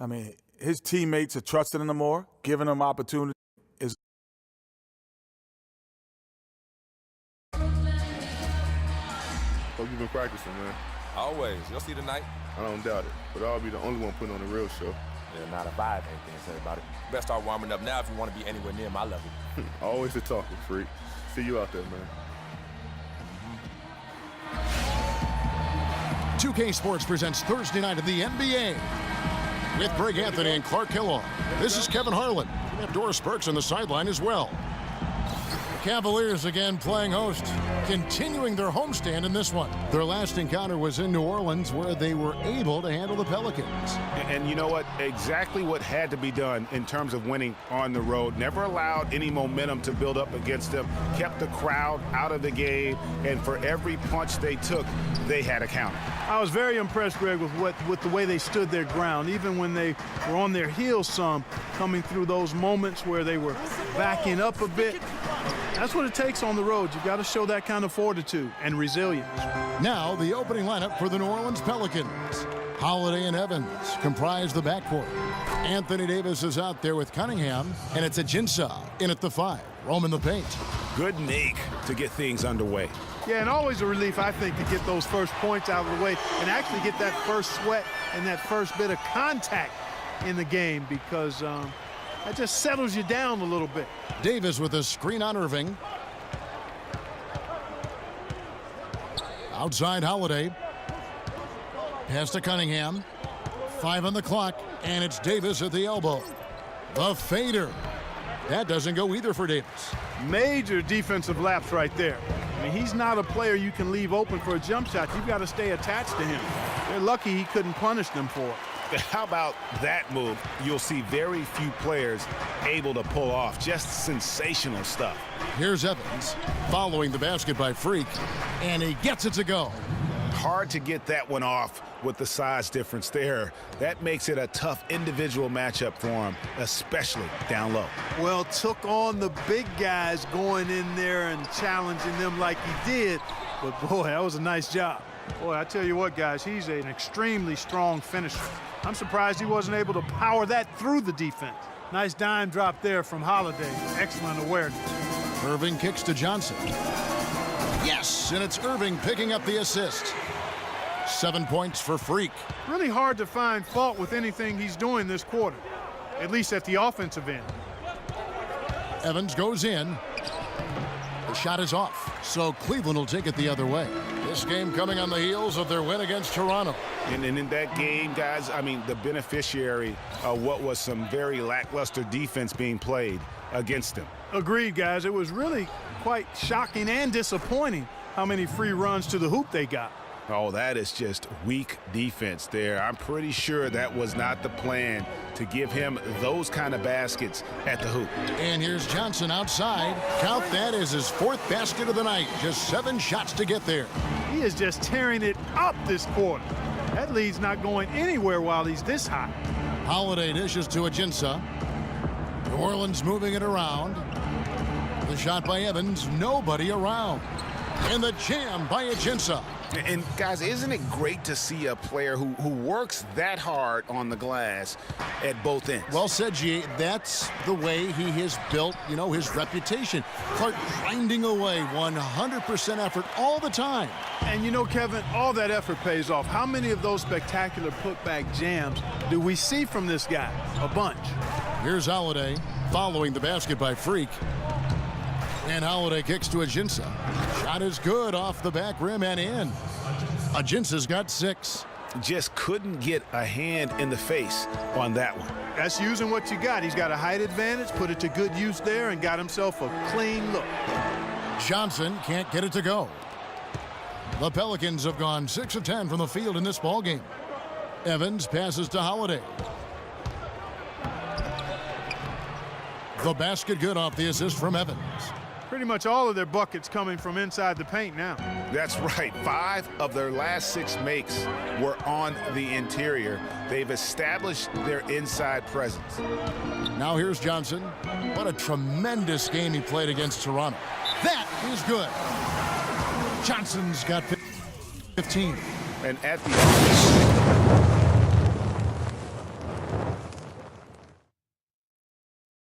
I mean, his teammates are trusting him more, giving him opportunity. Hope you've been practicing, man. Always. You'll see tonight. I don't doubt it, but I'll be the only one putting on a real show. Yeah, not if I have anything to say about it. Best start warming up now if you want to be anywhere near my level. Always a talking freak. See you out there, man. 2K Sports presents Thursday night of the NBA with Greg Anthony and Clark Kellogg. This is Kevin Harlan. We have Doris Burks on the sideline as well. The Cavaliers again playing host, continuing their homestand in this one. Their last encounter was in New Orleans, where they were able to handle the Pelicans. And you know what? Exactly what had to be done in terms of winning on the road. Never allowed any momentum to build up against them. Kept the crowd out of the game. And for every punch they took, they had a counter. I was very impressed, Greg, with the way they stood their ground, even when they were on their heels some, coming through those moments where they were backing up a bit. That's what it takes on the road. You've got to show that kind of fortitude and resilience. Now, the opening lineup for the New Orleans Pelicans. Holiday and Evans comprise the backcourt. Anthony Davis is out there with Cunningham, and it's Ajinça in at the 5. Roaming the paint. Good make to get things underway. Yeah, and always a relief, I think, to get those first points out of the way and actually get that first sweat and that first bit of contact in the game, because that just settles you down a little bit. Davis with a screen on Irving. Outside Holiday. Pass to Cunningham. 5 on the clock, and it's Davis at the elbow. The fader. That doesn't go either for Davis. Major defensive lapse right there. I mean, he's not a player you can leave open for a jump shot. You've got to stay attached to him. They're lucky he couldn't punish them for it. How about that move? You'll see very few players able to pull off. Just sensational stuff. Here's Evans following the basket by Freak, and he gets it to go. Hard to get that one off with the size difference there. That makes it a tough individual matchup for him, especially down low. Well, took on the big guys going in there and challenging them like he did. But, boy, that was a nice job. Boy, I tell you what, guys, he's an extremely strong finisher. I'm surprised he wasn't able to power that through the defense. Nice dime drop there from Holiday. Excellent awareness. Irving kicks to Johnson. Yes, and it's Irving picking up the assist. 7 points for Freak. Really hard to find fault with anything he's doing this quarter, at least at the offensive end. Evans goes in. The shot is off, so Cleveland will take it the other way. This game coming on the heels of their win against Toronto. And in that game, guys, I mean, the beneficiary of what was some very lackluster defense being played against them. Agreed, guys. It was really quite shocking and disappointing how many free runs to the hoop they got. Oh, that is just weak defense there. I'm pretty sure that was not the plan, to give him those kind of baskets at the hoop. And here's Johnson outside. Count that as his 4th basket of the night. Just 7 shots to get there. He is just tearing it up this quarter. That lead's not going anywhere while he's this hot. Holiday dishes to Ajinça. New Orleans moving it around. The shot by Evans, nobody around. And the jam by Ajinça. And, guys, isn't it great to see a player who works that hard on the glass at both ends? Well said, G. That's the way he has built, his reputation. Clark grinding away, 100% effort all the time. And, Kevin, all that effort pays off. How many of those spectacular putback jams do we see from this guy? A bunch. Here's Holiday following the basket by Freak. And Holiday kicks to Ajinça. Shot is good off the back rim and in. Ajinça's got 6. Just couldn't get a hand in the face on that one. That's using what you got. He's got a height advantage, put it to good use there, and got himself a clean look. Johnson can't get it to go. The Pelicans have gone 6 of 10 from the field in this ballgame. Evans passes to Holiday. The basket good off the assist from Evans. Pretty much all of their buckets coming from inside the paint now. That's right. 5 of their last 6 makes were on the interior. They've established their inside presence. Now here's Johnson. What a tremendous game he played against Toronto. That is good. Johnson's got 15. And at the